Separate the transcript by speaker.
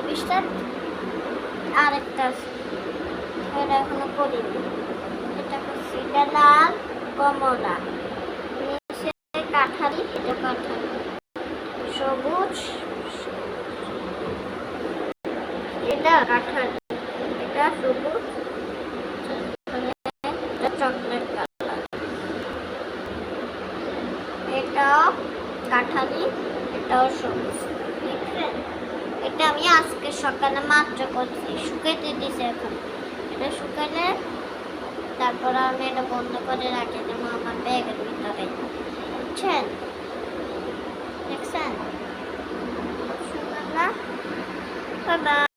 Speaker 1: পৃষ্ঠা আরেকটা আছে, এটা এখনো করিনি। এটা করছি, এটা লাল কমলা, নিচে কাঠালি, এটা কাঠালি, সবুজ, এটা কাঠালি, এটা সবুজ, এটা চকলেট কালার, এটাও কাঠালি, এটাও সবুজ। এটা আমি আজকে সকালে মাত্র করছি, শুকাইতে দিছি এখন। এটা শুকালে তারপর আমি এটা বন্ধ করে রাখি দেবো আমার ব্যাগের ভিতরে, বুঝছেন? দেখছেন সুন্দর না? বাবা।